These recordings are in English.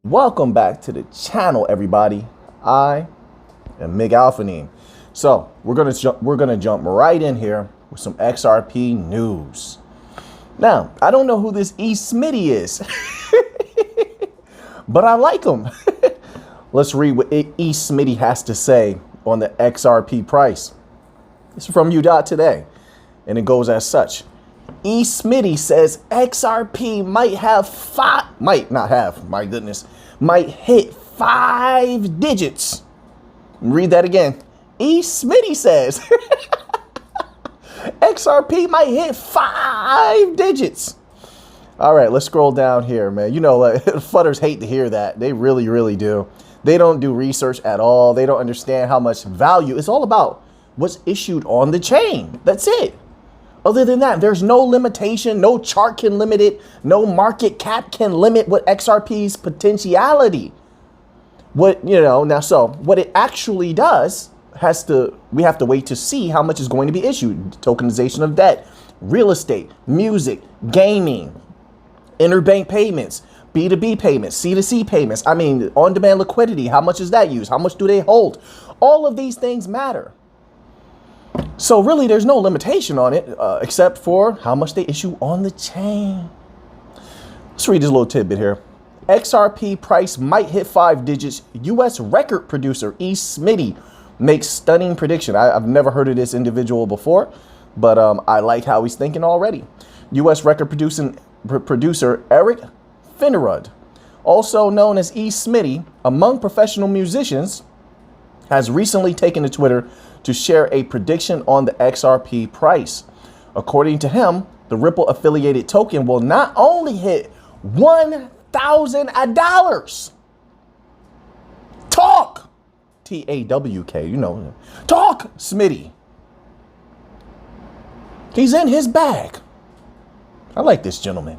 Welcome back to the channel, everybody. I am Mig Alphanine. So we're gonna jump right in here with some XRP news. Now, I don't know who this E. Smitty is, but I like him. Let's read what E. Smitty has to say on the XRP price. It's from U.Today, and it goes as such. E. Smitty says XRP might hit 5 digits. Read that again. E. Smitty says XRP might hit 5 digits. All right, let's scroll down here, man. You know, fudders hate to hear that. They really, really do. They don't do research at all. They don't understand how much value. It's all about what's issued on the chain. That's it. Other than that, there's no limitation. No chart can limit it. No market cap can limit what XRP's potentiality. What it actually does we have to wait to see how much is going to be issued. Tokenization of debt, real estate, music, gaming, interbank payments, B2B payments, C2C payments. I mean, on-demand liquidity. How much is that used? How much do they hold? All of these things matter. So really, there's no limitation on it, except for how much they issue on the chain. Let's read this little tidbit here. XRP price might hit 5 digits. U.S. record producer E. Smitty makes stunning prediction. I've never heard of this individual before, but I like how he's thinking already. U.S. record producer Eric Finnerud, also known as E. Smitty, among professional musicians, has recently taken to Twitter to share a prediction on the XRP price. According to him, the Ripple affiliated token will not only hit $1,000. Talk! T-A-W-K, you know. Talk, Smitty. He's in his bag. I like this gentleman.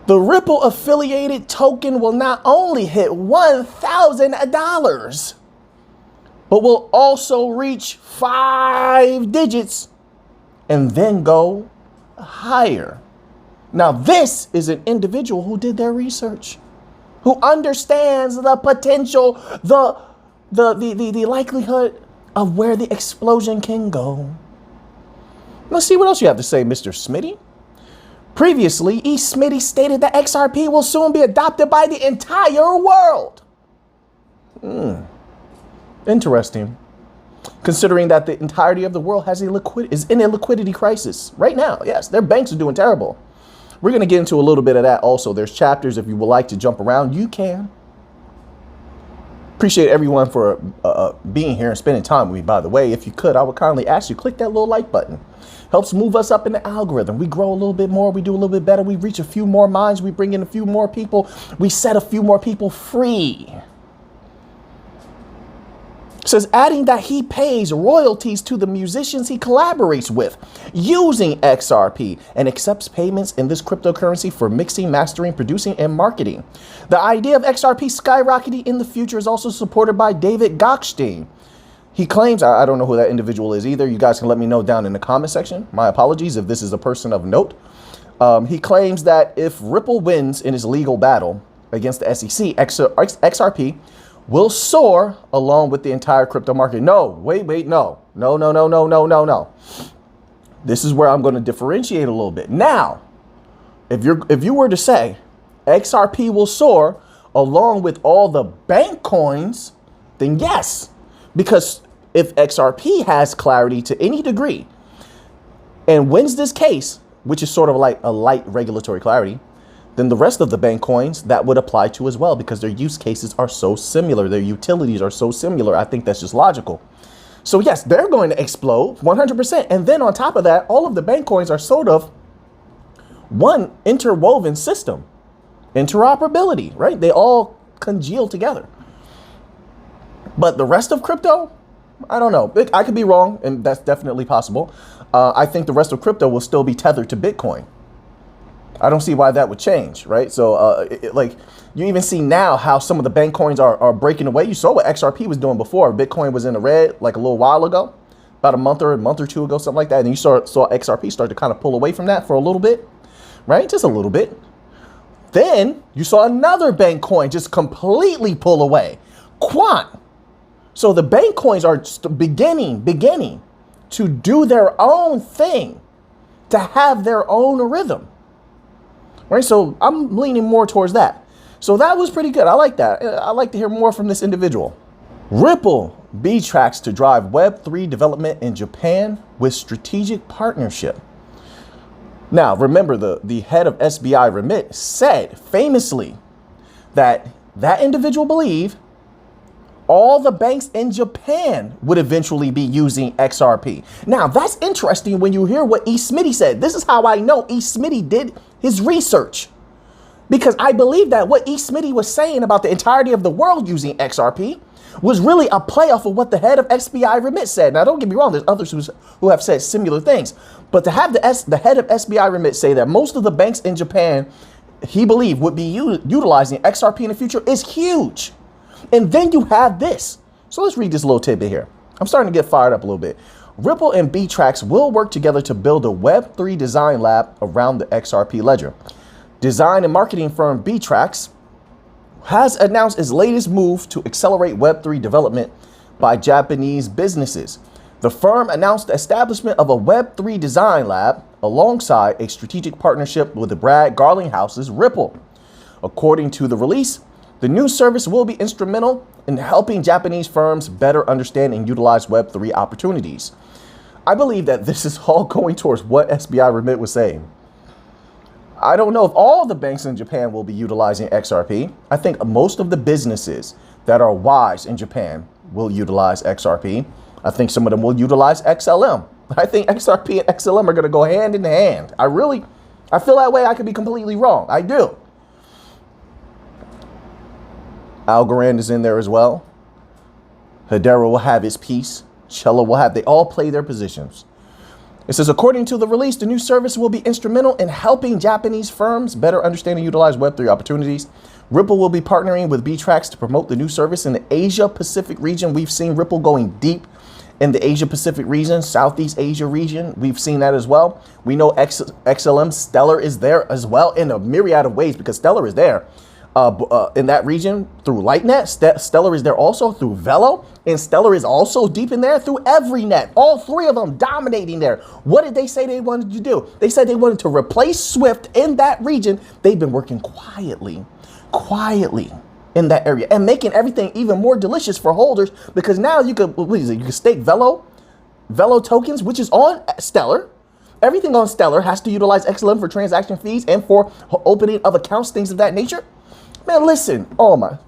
The Ripple affiliated token will not only hit $1,000, but will also reach 5 digits and then go higher. Now, this is an individual who did their research, who understands the potential, the likelihood of where the explosion can go. Let's see what else you have to say, Mr. Smitty. Previously, E. Smitty stated that XRP will soon be adopted by the entire world. Interesting, considering that the entirety of the world is in a liquidity crisis right now. Yes, their banks are doing terrible. We're going to get into a little bit of that also. There's chapters. If you would like to jump around, you can. Appreciate everyone for being here and spending time with me. By the way, if you could, I would kindly ask you, click that little like button. Helps move us up in the algorithm. We grow a little bit more. We do a little bit better. We reach a few more minds. We bring in a few more people. We set a few more people free. Says, adding that he pays royalties to the musicians he collaborates with using XRP and accepts payments in this cryptocurrency for mixing, mastering, producing, and marketing. The idea of XRP skyrocketing in the future is also supported by David Gokhshtein. He claims, I don't know who that individual is either. You guys can let me know down in the comment section. My apologies if this is a person of note. He claims that if Ripple wins in his legal battle against the SEC, XRP will soar along with the entire crypto market. No, wait, no. This is where I'm going to differentiate a little bit. Now, if you were to say XRP will soar along with all the bank coins, then yes, because if XRP has clarity to any degree and wins this case, which is sort of like a light regulatory clarity, then the rest of the bank coins that would apply to as well, because their use cases are so similar. Their utilities are so similar. I think that's just logical. So yes, they're going to explode 100%. And then on top of that, all of the bank coins are sort of one interwoven system. Interoperability, right? They all congeal together. But the rest of crypto, I don't know. I could be wrong, and that's definitely possible. I think the rest of crypto will still be tethered to Bitcoin. I don't see why that would change, right? So like you even see now how some of the bank coins are breaking away. You saw what XRP was doing before. Bitcoin was in the red like a little while ago, about a month or two ago, something like that. And you saw XRP start to kind of pull away from that for a little bit, right? Just a little bit. Then you saw another bank coin just completely pull away. Quant. So the bank coins are beginning to do their own thing, to have their own rhythm. Right? So I'm leaning more towards that. So that was pretty good. I like that. I like to hear more from this individual. Ripple B-tracks to drive Web3 development in Japan with strategic partnership. Now, remember, the head of SBI Remit said famously that individual believed all the banks in Japan would eventually be using XRP. Now, that's interesting when you hear what E. Smitty said. This is how I know E. Smitty did his research. Because I believe that what E. Smitty was saying about the entirety of the world using XRP was really a playoff of what the head of SBI Remit said. Now, don't get me wrong, there's others who have said similar things. But to have the head of SBI Remit say that most of the banks in Japan, he believed, would be utilizing XRP in the future is huge. And then you have this. So let's read this little tidbit here. I'm starting to get fired up a little bit. Ripple and B-Tracks will work together to build a Web3 design lab around the XRP ledger. Design and marketing firm B-Tracks has announced its latest move to accelerate Web3 development by Japanese businesses. The firm announced the establishment of a Web3 design lab alongside a strategic partnership with the Brad Garlinghouse's Ripple. According to the release, the new service will be instrumental in helping Japanese firms better understand and utilize Web3 opportunities. I believe that this is all going towards what SBI Remit was saying. I don't know if all the banks in Japan will be utilizing XRP. I think most of the businesses that are wise in Japan will utilize XRP. I think some of them will utilize XLM. I think XRP and XLM are going to go hand in hand. I feel that way. I could be completely wrong. I do. Algorand is in there as well. Hedera will have its piece. Cello will have, they all play their positions. It says, according to the release, the new service will be instrumental in helping Japanese firms better understand and utilize Web3 opportunities. Ripple will be partnering with B-Tracks to promote the new service in the Asia Pacific region. We've seen Ripple going deep in the Asia Pacific region, Southeast Asia region. We've seen that as well. We know XLM Stellar is there as well in a myriad of ways because Stellar is there. In that region through LightNet. Stellar is there also through Velo, and Stellar is also deep in there through EveryNet. All three of them dominating there. What did they say they wanted to do? They said they wanted to replace Swift in that region. They've been working quietly in that area and making everything even more delicious for holders because now you could, you can stake Velo tokens, which is on Stellar. Everything on Stellar has to utilize XLM for transaction fees and for opening of accounts, things of that nature. Man, listen, oh my,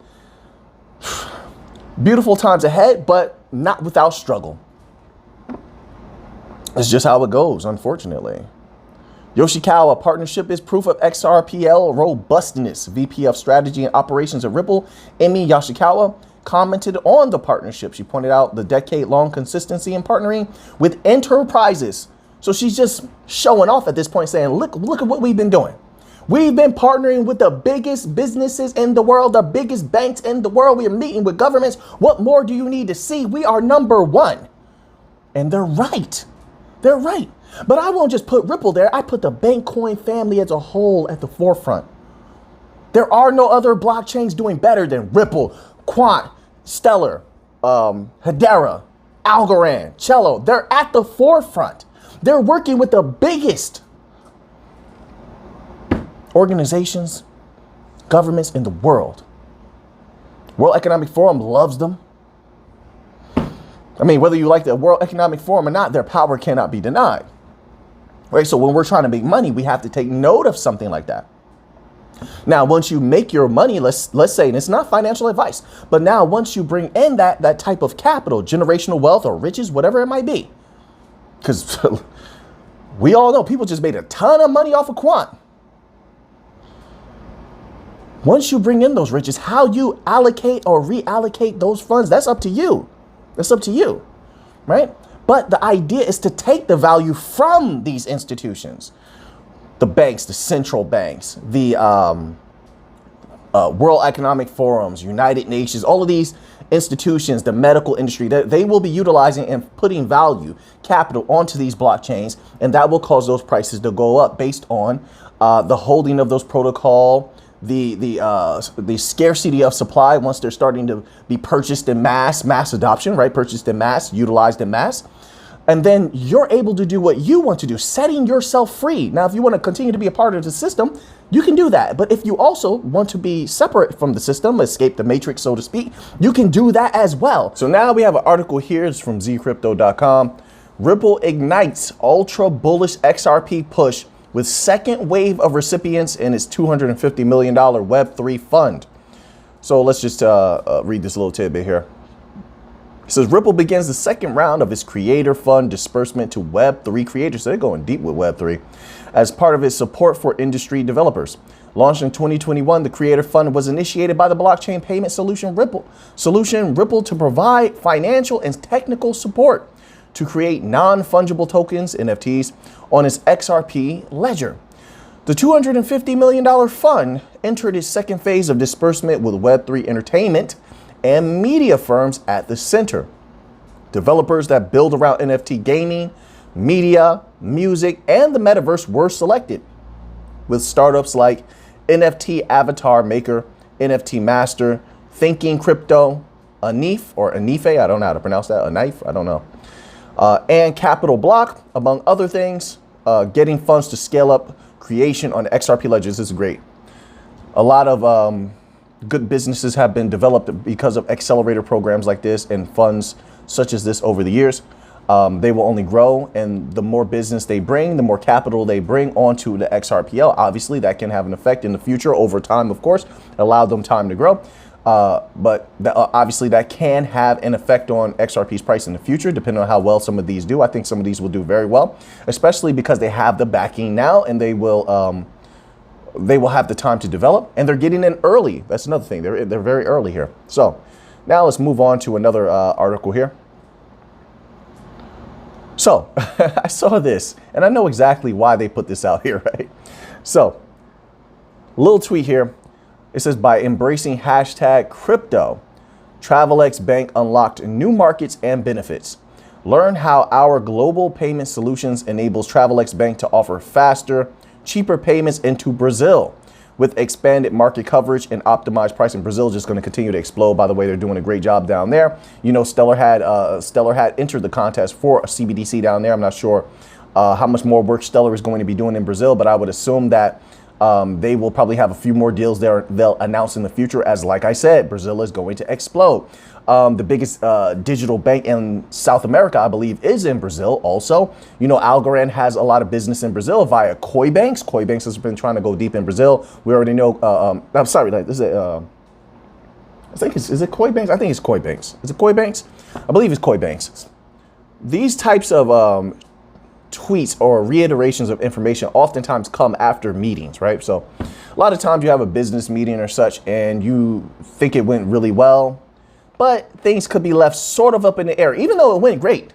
beautiful times ahead, but not without struggle. It's just how it goes, unfortunately. Yoshikawa partnership is proof of XRPL robustness. VP of Strategy and Operations at Ripple, Emi Yoshikawa, commented on the partnership. She pointed out the decade-long consistency in partnering with enterprises. So she's just showing off at this point, saying, look at what we've been doing. We've been partnering with the biggest businesses in the world, the biggest banks in the world. We are meeting with governments. What more do you need to see? We are number one. And they're right. They're right. But I won't just put Ripple there. I put the Bankcoin family as a whole at the forefront. There are no other blockchains doing better than Ripple, Quant, Stellar, Hedera, Algorand, Cello. They're at the forefront. They're working with the biggest organizations, governments in the world. World Economic Forum loves them. I mean, whether you like the World Economic Forum or not, their power cannot be denied. Right? So when we're trying to make money, we have to take note of something like that. Now, once you make your money, let's say, and it's not financial advice, but now once you bring in that type of capital, generational wealth or riches, whatever it might be, because we all know people just made a ton of money off of Quant. Once you bring in those riches, how you allocate or reallocate those funds, that's up to you. That's up to you, right? But the idea is to take the value from these institutions, the banks, the central banks, the World Economic Forums, United Nations, all of these institutions, the medical industry, they will be utilizing and putting value, capital onto these blockchains, and that will cause those prices to go up based on the holding of those protocol, the scarcity of supply once they're starting to be purchased in mass adoption, right? Purchased in mass, utilized in mass. And then you're able to do what you want to do, setting yourself free. Now, if you want to continue to be a part of the system, you can do that. But if you also want to be separate from the system, escape the matrix, so to speak, you can do that as well. So now we have an article here. It's from zcrypto.com. Ripple ignites ultra bullish XRP push with second wave of recipients in its $250 million Web3 fund. So let's just read this little tidbit here. It says Ripple begins the second round of its creator fund disbursement to Web3 creators. So they're going deep with Web3 as part of its support for industry developers. Launched in 2021, the creator fund was initiated by the blockchain payment solution Ripple to provide financial and technical support to create non-fungible tokens, NFTs, on its XRP ledger. The $250 million fund entered its second phase of disbursement with Web3 entertainment and media firms at the center. Developers that build around NFT gaming, media, music, and the metaverse were selected, with startups like NFT Avatar Maker, NFT Master, Thinking Crypto, Anif, or Anife, I don't know how to pronounce that, Anif, I don't know, and Capital Block, among other things, getting funds to scale up creation on XRP ledgers is great. A lot of good businesses have been developed because of accelerator programs like this and funds such as this over the years. They will only grow, and the more business they bring, the more capital they bring onto the XRPL. Obviously, that can have an effect in the future over time, of course, allow them time to grow. But obviously, that can have an effect on XRP's price in the future, depending on how well some of these do. I think some of these will do very well, especially because they have the backing now, and they will have the time to develop, and they're getting in early. That's another thing. They're very early here. So now let's move on to another article here. So I saw this, and I know exactly why they put this out here, right? So little tweet here. It says, by embracing hashtag crypto, TravelX Bank unlocked new markets and benefits. Learn how our global payment solutions enables TravelX Bank to offer faster, cheaper payments into Brazil. With expanded market coverage and optimized pricing, Brazil is just going to continue to explode. By the way, they're doing a great job down there. You know, Stellar had entered the contest for a CBDC down there. I'm not sure how much more work Stellar is going to be doing in Brazil, but I would assume that they will probably have a few more deals there they'll announce in the future, as like I said, Brazil is going to explode. The biggest digital bank in South America, I believe, is in Brazil also. You know, Algorand has a lot of business in Brazil via Coibanks. Coibanks has been trying to go deep in Brazil. We already know, I'm sorry, this is I think is it Coibanks? I think it's Coibanks. Is it Coibanks? I believe it's Coibanks. These types of tweets or reiterations of information oftentimes come after meetings, right? So a lot of times you have a business meeting or such and you think it went really well, but things could be left sort of up in the air. Even though it went great,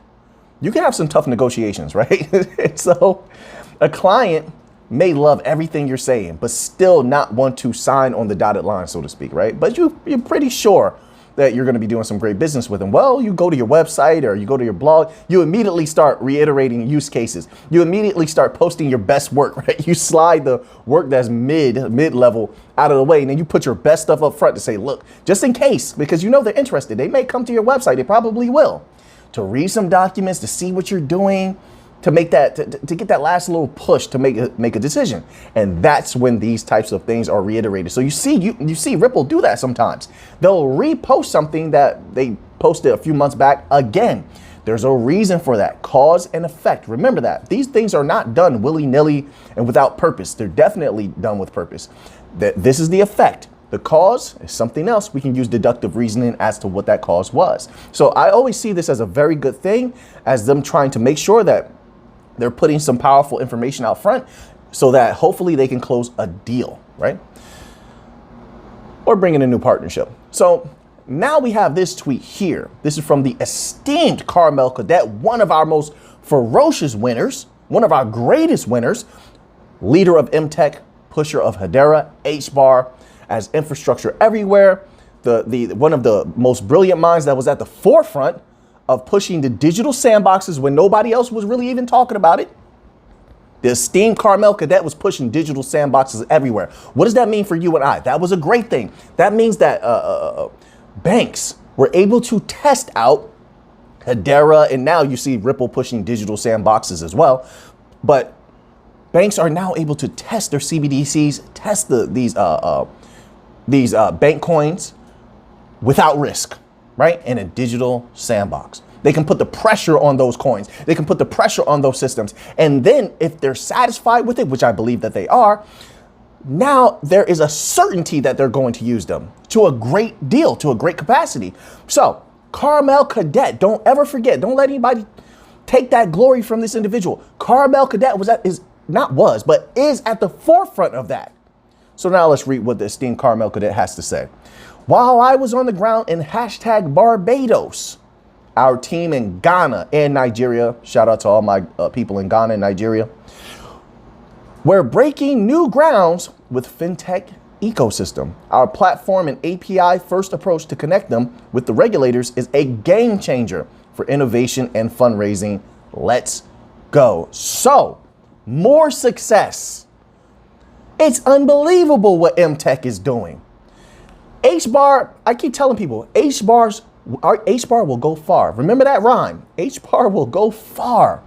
you can have some tough negotiations, right? So a client may love everything you're saying, but still not want to sign on the dotted line, so to speak, right? But you're pretty sure that you're going to be doing some great business with them. Well, you go to your website or you go to your blog, you immediately start reiterating use cases. You immediately start posting your best work, right? You slide the work that's mid-level out of the way, and then you put your best stuff up front to say, look, just in case, because you know they're interested. They may come to your website. They probably will, to read some documents, to see what you're doing, to make that, to get that last little push to make a decision. And that's when these types of things are reiterated. So you see Ripple do that sometimes. They'll repost something that they posted a few months back again. There's a reason for that, cause and effect. Remember that these things are not done willy-nilly and without purpose. They're definitely done with purpose. That this is the effect. The cause is something else. We can use deductive reasoning as to what that cause was. So I always see this as a very good thing, as them trying to make sure that they're putting some powerful information out front so that hopefully they can close a deal, right? Or bring in a new partnership. So now we have this tweet here. This is from the esteemed Carmel Cadet, one of our most ferocious winners, one of our greatest winners, leader of Emtech, pusher of Hedera, Hbar, as infrastructure everywhere, the one of the most brilliant minds that was at the forefront of pushing the digital sandboxes when nobody else was really even talking about it. The esteemed Carmel Cadet was pushing digital sandboxes everywhere. What does that mean for you and I? That was a great thing. That means that banks were able to test out Hedera, and now you see Ripple pushing digital sandboxes as well. But banks are now able to test their CBDCs, test these bank coins without risk, right? In a digital sandbox. They can put the pressure on those coins. They can put the pressure on those systems. And then if they're satisfied with it, which I believe that they are, now there is a certainty that they're going to use them to a great deal, to a great capacity. So Carmel Cadet, don't ever forget, don't let anybody take that glory from this individual. Carmel Cadet is at the forefront of that. So now let's read what the esteemed Carmel Cadet has to say. While I was on the ground in hashtag Barbados, our team in Ghana and Nigeria, shout out to all my people in Ghana and Nigeria, we're breaking new grounds with fintech ecosystem. Our platform and API first approach to connect them with the regulators is a game changer for innovation and fundraising. Let's go. So more success. It's unbelievable what Emtech is doing. Hbar, I keep telling people, Hbar will go far. Remember that rhyme. Hbar will go far.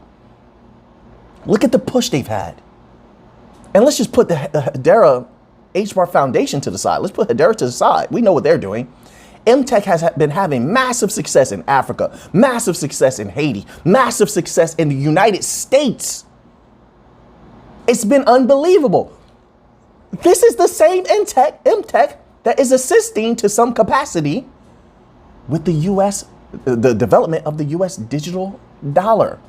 Look at the push they've had. And let's just put the Hedera Hbar Foundation to the side. Let's put Hedera to the side. We know what they're doing. Emtech has been having massive success in Africa, massive success in Haiti, massive success in the United States. It's been unbelievable. This is the same Emtech that is assisting to some capacity with the U.S., the development of the U.S. digital dollar.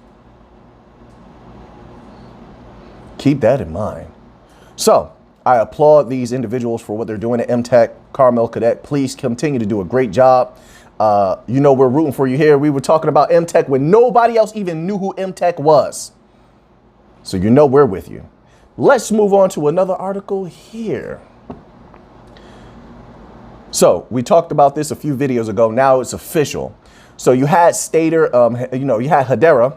Keep that in mind. So I applaud these individuals for what they're doing at Emtech. Carmel Cadet, please continue to do a great job. You know, we're rooting for you here. We were talking about Emtech when nobody else even knew who Emtech was. So you know we're with you. Let's move on to another article here. So we talked about this a few videos ago. Now it's official. So you had you had Hedera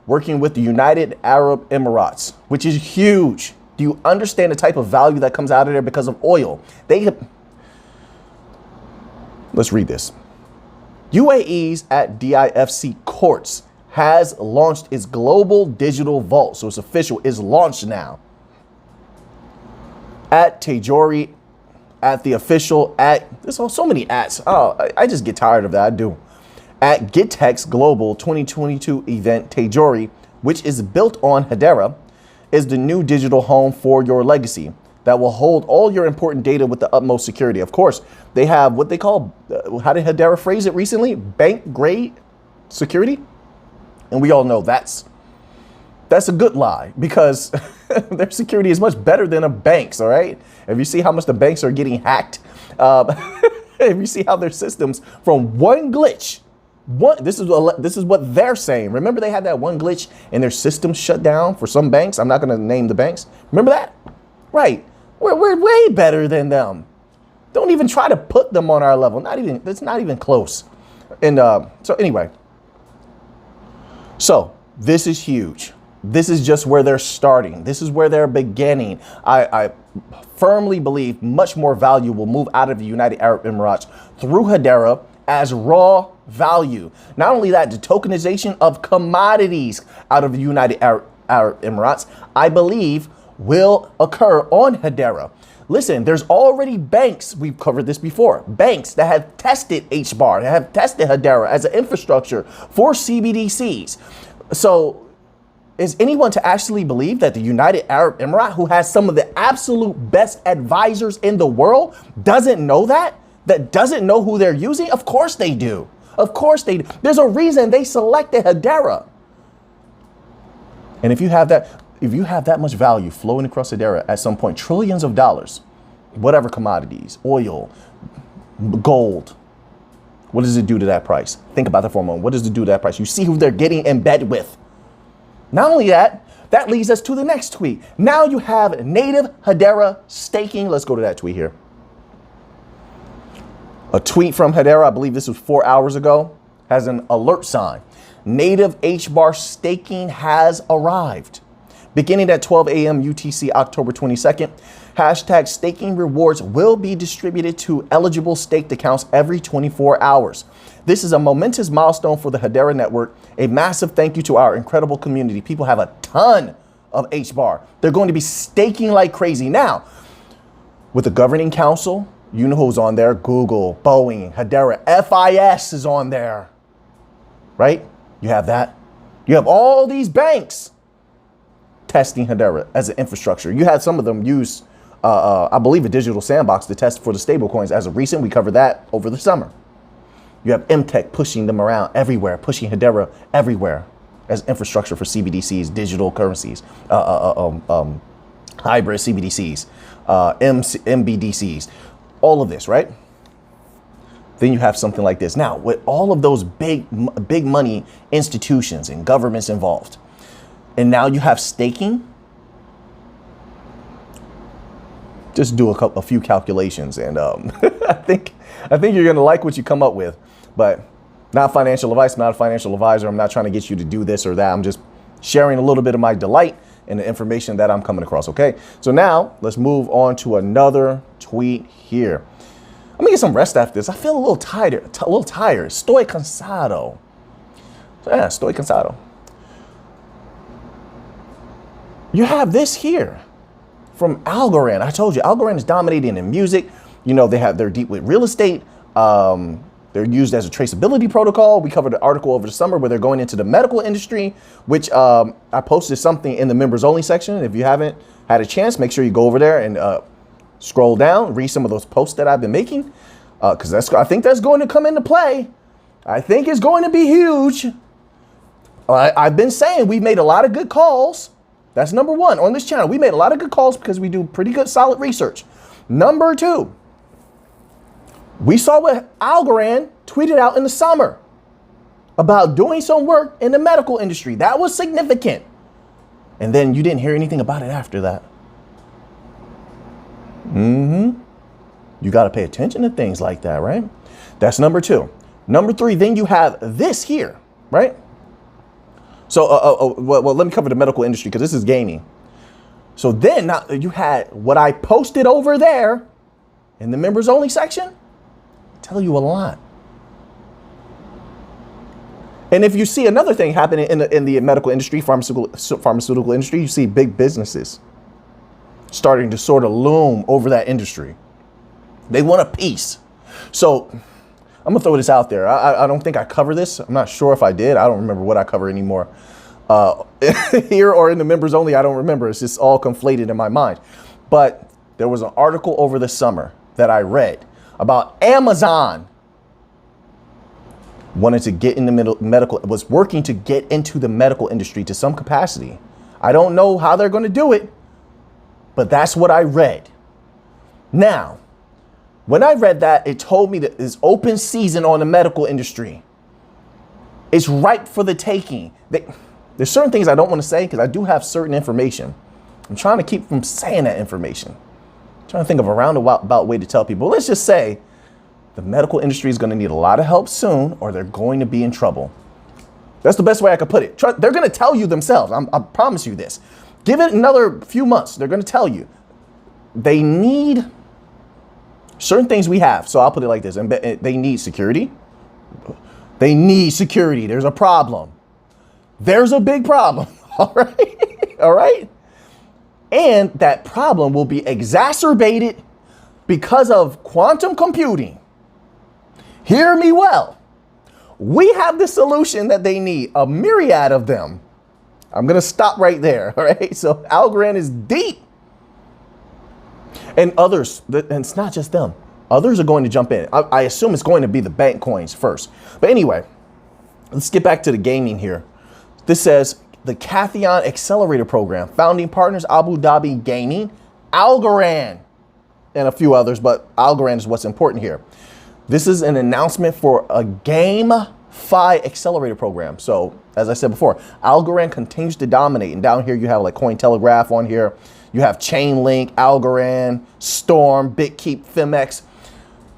working with the United Arab Emirates, which is huge. Do you understand the type of value that comes out of there because of oil? Let's read this. UAE's at DIFC Courts has launched its global digital vault. So it's official, it's launched now. At Tajori, at the official, there's so many ats. Oh, I just get tired of that, I do. At GitTech's Global 2022 event, Tajori, which is built on Hedera, is the new digital home for your legacy that will hold all your important data with the utmost security. Of course, they have what they call, how did Hedera phrase it recently? Bank grade security. And we all know that's a good lie, because their security is much better than a bank's, all right? If you see how much the banks are getting hacked, if you see how their systems from one glitch, this is what they're saying. Remember they had that one glitch and their system shut down for some banks? I'm not going to name the banks. Remember that? Right. We're way better than them. Don't even try to put them on our level. It's not even close. And so anyway, so this is huge. This is just where they're starting. This is where they're beginning. I firmly believe much more value will move out of the United Arab Emirates through Hedera as raw value. Not only that, the tokenization of commodities out of the United Arab Emirates, I believe, will occur on Hedera. Listen, there's already banks, we've covered this before, banks that have tested Hbar, that have tested Hedera as an infrastructure for CBDCs. So is anyone to actually believe that the United Arab Emirates, who has some of the absolute best advisors in the world, doesn't know that? That doesn't know who they're using? Of course they do. Of course they do. There's a reason they selected Hedera. And if you have that much value flowing across Hedera at some point, trillions of dollars, whatever commodities, oil, gold, what does it do to that price? Think about that for a moment. What does it do to that price? You see who they're getting in bed with. Not only that, that leads us to the next tweet. Now you have native Hedera staking. Let's go to that tweet here. A tweet from Hedera, I believe this was 4 hours ago, has an alert sign. Native Hbar staking has arrived. Beginning at 12 a.m. UTC October 22nd, hashtag staking rewards will be distributed to eligible staked accounts every 24 hours. This is a momentous milestone for the Hedera network. A massive thank you to our incredible community. People have a ton of Hbar. They're going to be staking like crazy. Now, with the governing council, you know who's on there? Google, Boeing, Hedera, FIS is on there, right? You have that. You have all these banks testing Hedera as an infrastructure. You had some of them use, I believe, a digital sandbox to test for the stablecoins. As of recent, we covered that over the summer. You have Emtech pushing them around everywhere, pushing Hedera everywhere as infrastructure for CBDCs, digital currencies, hybrid CBDCs, MBDCs, all of this, right? Then you have something like this. Now, with all of those big money institutions and governments involved, and now you have staking, just do a few calculations, and I think you're gonna like what you come up with. But not financial advice, I'm not a financial advisor. I'm not trying to get you to do this or that. I'm just sharing a little bit of my delight and the information that I'm coming across, okay? So now let's move on to another tweet here. I'm gonna get some rest after this. I feel a little tired. Estoy cansado. So yeah, estoy cansado. You have this here from Algorand. I told you, Algorand is dominating in music. You know, they're deep with real estate. They're used as a traceability protocol. We covered an article over the summer where they're going into the medical industry, which I posted something in the members only section. If you haven't had a chance, make sure you go over there and scroll down, read some of those posts that I've been making, because I think that's going to come into play. I think it's going to be huge. I've been saying we've made a lot of good calls. That's number one on this channel. We made a lot of good calls because we do pretty good, solid research. Number two, we saw what Algorand tweeted out in the summer about doing some work in the medical industry. That was significant. And then you didn't hear anything about it after that. You got to pay attention to things like that, right? That's number two. Number three, then you have this here, right? So, well, let me cover the medical industry because this is gaming. So then now you had what I posted over there in the members only section. Tell you a lot. And if you see another thing happening in the medical industry, pharmaceutical industry, you see big businesses starting to sort of loom over that industry. They want a piece. So I'm gonna throw this out there. I don't think I cover this. I'm not sure if I did. I don't remember what I cover anymore. Here or in the members only, I don't remember. It's just all conflated in my mind. But there was an article over the summer that I read about Amazon wanted to get in the medical, was working to get into the medical industry to some capacity. I don't know how they're going to do it, but that's what I read. Now, when I read that, it told me that it's open season on the medical industry. It's ripe for the taking. There's certain things I don't want to say because I do have certain information. I'm trying to keep from saying that information. I'm trying to think of a roundabout way to tell people. Let's just say the medical industry is going to need a lot of help soon, or they're going to be in trouble. That's the best way I could put it. They're going to tell you themselves. I promise you this. Give it another few months. They're going to tell you. They need certain things we have. So I'll put it like this. They need security. They need security. There's a problem. There's a big problem. All right. All right. And that problem will be exacerbated because of quantum computing. Hear me well. We have the solution that they need, a myriad of them. I'm going to stop right there. All right. So Algorand is deep. And others, and it's not just them. Others are going to jump in. I assume it's going to be the bank coins first. But anyway, let's get back to the gaming here. This says the Cathion Accelerator Program, founding partners Abu Dhabi Gaming, Algorand, and a few others, but Algorand is what's important here. This is an announcement for a GameFi accelerator program. So as I said before, Algorand continues to dominate. And down here you have like Cointelegraph on here. You have Chainlink, Algorand, Storm, BitKeep, Fimex.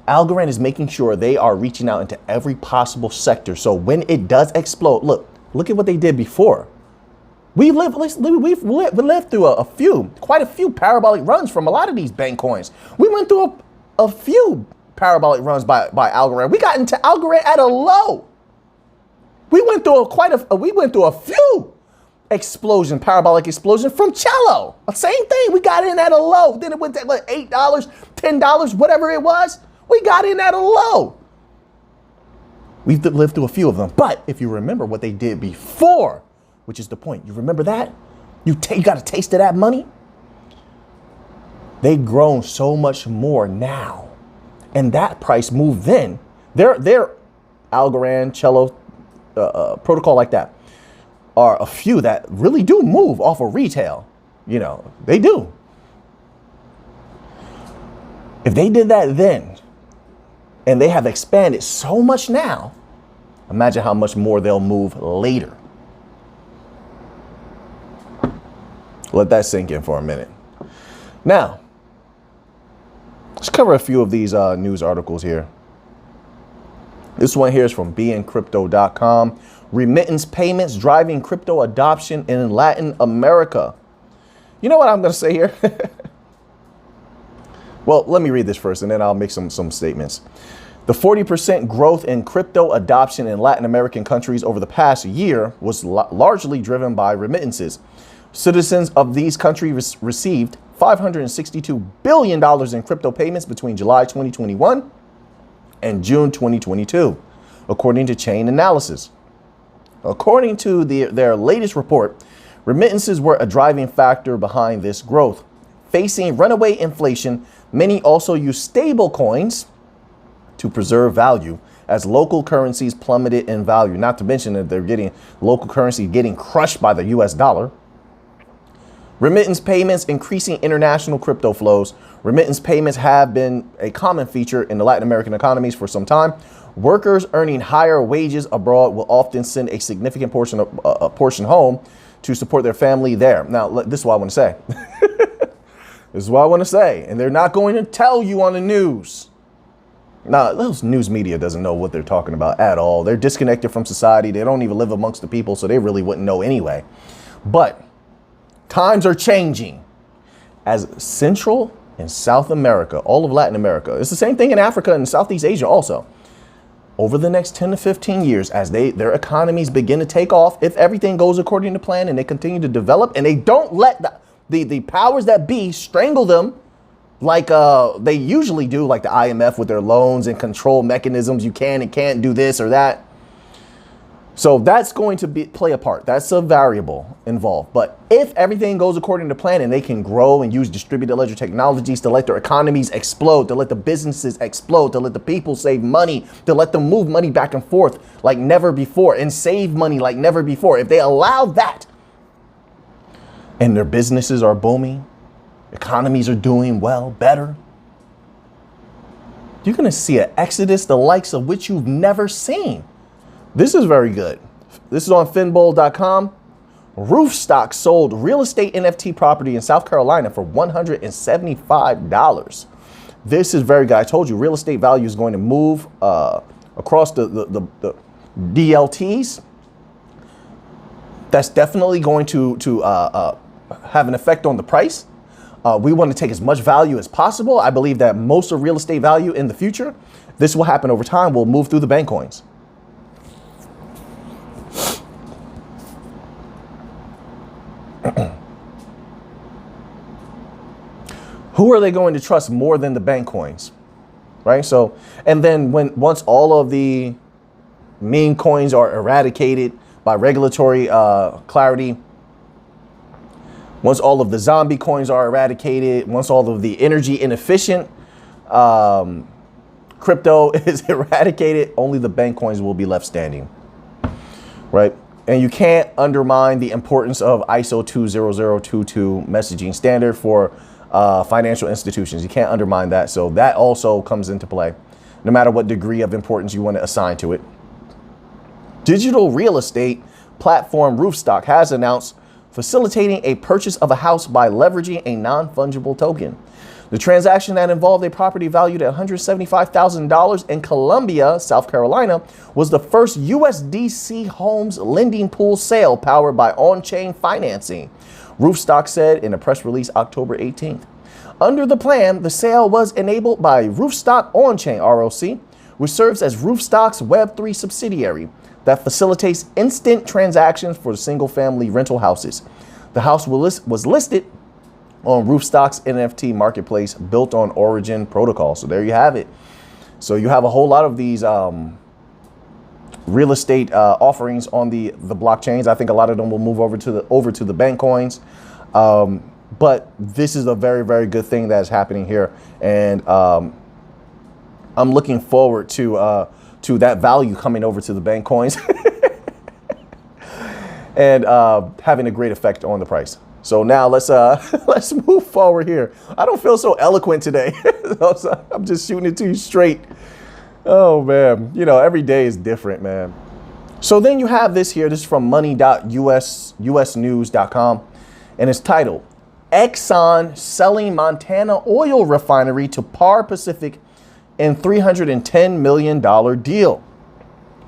Algorand is making sure they are reaching out into every possible sector. So when it does explode, look at what they did before. We've lived through quite a few parabolic runs from a lot of these bank coins. We went through a few parabolic runs by Algorand. We got into Algorand at a low. We went through a few parabolic explosion from Cello. Same thing. We got in at a low. Then it went to like $8, $10, whatever it was. We got in at a low. We've lived through a few of them. But if you remember what they did before, which is the point, you remember that? You got a taste of that money? They've grown so much more now. And that price moved then. Their Algorand, Cello, protocol like that are a few that really do move off of retail. You know, they do. If they did that then, and they have expanded so much now, imagine how much more they'll move later. Let that sink in for a minute. Now, let's cover a few of these news articles here. This one here is from bncrypto.com. Remittance payments driving crypto adoption in Latin America. You know what I'm going to say here? Well, let me read this first and then I'll make some statements. The 40% growth in crypto adoption in Latin American countries over the past year was largely driven by remittances. Citizens of these countries received $562 billion in crypto payments between July 2021 and June 2022, according to Chain Analysis. According to their latest report, remittances were a driving factor behind this growth. Facing runaway inflation, many also use stable coins to preserve value as local currencies plummeted in value. Not to mention that they're getting local currency getting crushed by the US dollar. Remittance payments increasing international crypto flows. Remittance payments have been a common feature in the Latin American economies for some time. Workers earning higher wages abroad will often send a significant portion home to support their family there. Now, this is what I want to say. This is what I want to say. And they're not going to tell you on the news. Now, those news media doesn't know what they're talking about at all. They're disconnected from society. They don't even live amongst the people, so they really wouldn't know anyway. But times are changing as Central and South America, all of Latin America. It's the same thing in Africa and Southeast Asia also. Over the next 10 to 15 years, as their economies begin to take off, if everything goes according to plan and they continue to develop and they don't let the powers that be strangle them like they usually do, like the IMF with their loans and control mechanisms, you can and can't do this or that. So that's going to play a part. That's a variable involved. But if everything goes according to plan and they can grow and use distributed ledger technologies to let their economies explode, to let the businesses explode, to let the people save money, to let them move money back and forth like never before and save money like never before, if they allow that and their businesses are booming, economies are doing well, better, you're going to see an exodus the likes of which you've never seen. This is very good. This is on finbowl.com. Roofstock sold real estate NFT property in South Carolina for $175. This is very good. I told you real estate value is going to move across the DLTs. That's definitely going to have an effect on the price. We want to take as much value as possible. I believe that most of real estate value in the future, this will happen over time, will move through the bank coins. Who are they going to trust more than the bank coins? Right? So, and then once all of the meme coins are eradicated by regulatory clarity, once all of the zombie coins are eradicated, once all of the energy inefficient crypto is eradicated, only the bank coins will be left standing. Right? And you can't undermine the importance of ISO 20022 messaging standard for financial institutions. You can't undermine that. So that also comes into play, no matter what degree of importance you want to assign to it. Digital real estate platform Roofstock has announced facilitating a purchase of a house by leveraging a non-fungible token. The transaction that involved a property valued at $175,000 in Columbia, South Carolina, was the first USDC homes lending pool sale powered by on-chain financing, Roofstock said in a press release October 18th. Under the plan, the sale was enabled by Roofstock On-Chain ROC, which serves as Roofstock's Web3 subsidiary that facilitates instant transactions for single-family rental houses. The house was listed on Roofstock's NFT marketplace built on Origin protocol. So there you have it. So you have a whole lot of these real estate offerings on the blockchains. I think a lot of them will move over to the bank coins. But this is a very, very good thing that is happening here. And I'm looking forward to that value coming over to the bank coins and having a great effect on the price. So now let's move forward here. I don't feel so eloquent today. I'm just shooting it to you straight. Oh man, you know, every day is different, man. So then you have this here. This is from money.usnews.com, and it's titled Exxon selling Montana oil refinery to Hbar Pacific in $310 million deal.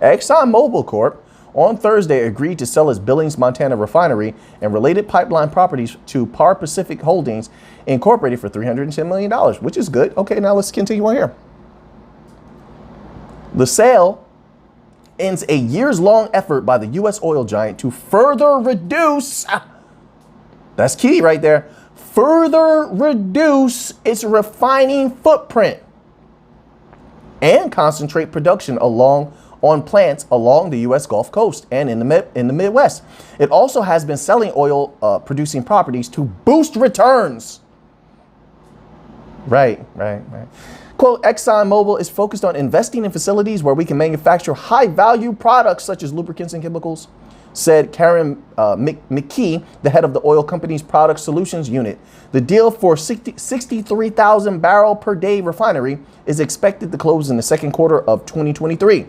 Exxon Mobil Corp on Thursday agreed to sell its Billings, Montana refinery and related pipeline properties to Hbar Pacific Holdings Incorporated for $310 million, which is good. Okay, now let's continue on here. The sale ends a years-long effort by the U.S. oil giant to further reduce, that's key right there, further reduce its refining footprint and concentrate production on plants along the U.S. Gulf Coast and in the Midwest. It also has been selling oil producing properties to boost returns. Right. Quote, Exxon Mobil is focused on investing in facilities where we can manufacture high-value products such as lubricants and chemicals, said Karen McKee, the head of the oil company's product solutions unit. The deal for 63,000 barrel per day refinery is expected to close in the second quarter of 2023.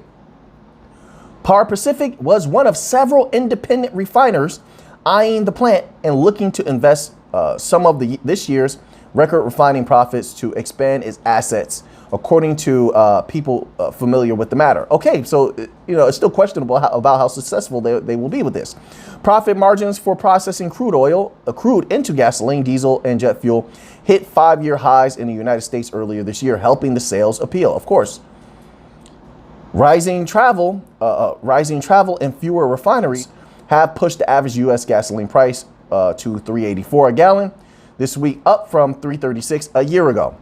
Hbar Pacific was one of several independent refiners eyeing the plant and looking to invest some of this year's record refining profits to expand its assets, according to people familiar with the matter. Okay, so you know it's still questionable about how successful they will be with this. Profit margins for processing crude into gasoline, diesel, and jet fuel hit 5-year highs in the United States earlier this year, helping the sales appeal. Of course, rising travel and fewer refineries have pushed the average U.S. gasoline price to $3.84 a gallon this week, up from $3.36 a year ago.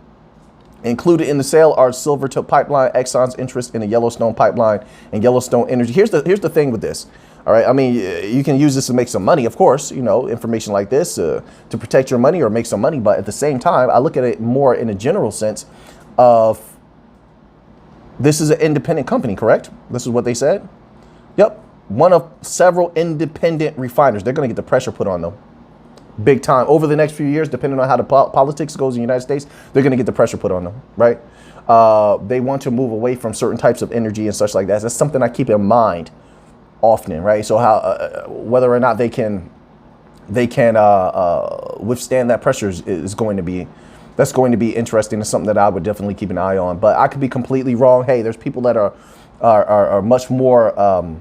Included in the sale are Silvertip Pipeline, Exxon's interest in the Yellowstone Pipeline, and Yellowstone Energy. Here's the thing with this. All right, I mean, you can use this to make some money, of course, you know, information like this to protect your money or make some money. But at the same time, I look at it more in a general sense of this is an independent company, correct? This is what they said. Yep. One of several independent refiners. They're going to get the pressure put on them big time over the next few years, depending on how the politics goes in the United States. They're going to get the pressure put on them, right? They want to move away from certain types of energy and such like that. That's something I keep in mind often, right? So how whether or not they can withstand that pressure is going to be interesting. It's something that I would definitely keep an eye on. But I could be completely wrong. Hey, there's people that are much more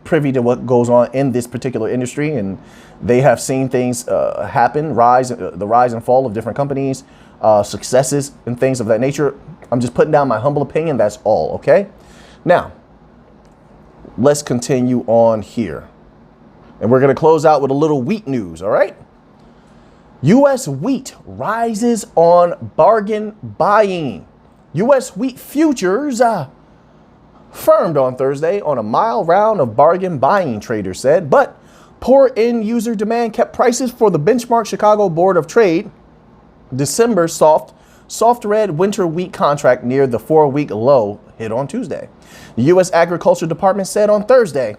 privy to what goes on in this particular industry, and they have seen things happen, the rise and fall of different companies, successes and things of that nature. I'm just putting down my humble opinion. That's all. Okay. Now, let's continue on here. And we're going to close out with a little wheat news. All right. U.S. wheat rises on bargain buying. U.S. wheat futures firmed on Thursday on a mild round of bargain buying, traders said. But poor end user demand kept prices for the benchmark Chicago Board of Trade December soft red winter wheat contract near the 4-week low hit on Tuesday. The U.S. Agriculture Department said on Thursday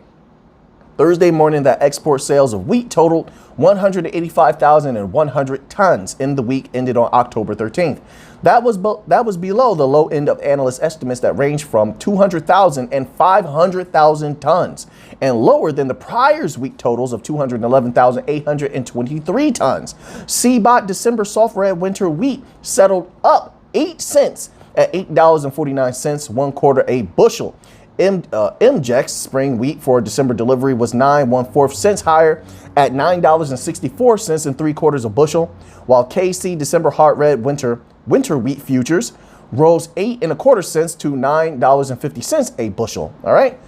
Thursday morning, that export sales of wheat totaled 185,100 tons in the week ended on October 13th. That was below the low end of analyst estimates that range from 200,000 and 500,000 tons, and lower than the prior week totals of 211,823 tons. CBOT December soft red winter wheat settled up 8 cents at $8.49, 1/4 a bushel. MJEX spring wheat for December delivery was 9 cents higher at $9.64 and 3/4 a bushel, while KC December hard red winter wheat futures rose 8 1/4 cents to $9.50 a bushel. All right.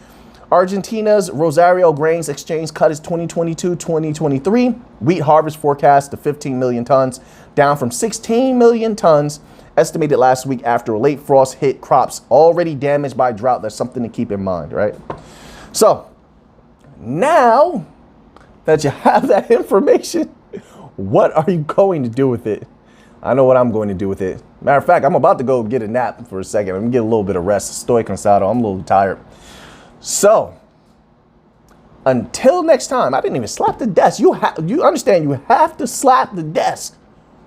Argentina's Rosario Grains Exchange cut its 2022-2023 wheat harvest forecast to 15 million tons, down from 16 million tons estimated last week after a late frost hit crops already damaged by drought. That's something to keep in mind, right? So now that you have that information, what are you going to do with it? I know what I'm going to do with it. Matter of fact, I'm about to go get a nap for a second. I'm going to get a little bit of rest. Estoy cansado. I'm a little tired. So until next time, I didn't even slap the desk. You understand, you have to slap the desk.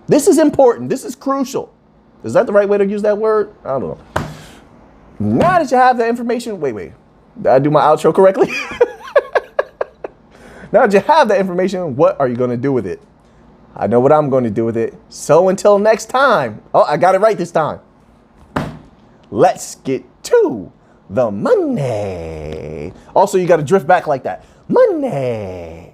This is important. This is crucial. Is that the right way to use that word? I don't know. Now that you have that information, wait. Did I do my outro correctly? Now that you have that information, what are you going to do with it? I know what I'm going to do with it. So until next time. Oh, I got it right this time. Let's get to the money. Also, you got to drift back like that. Money.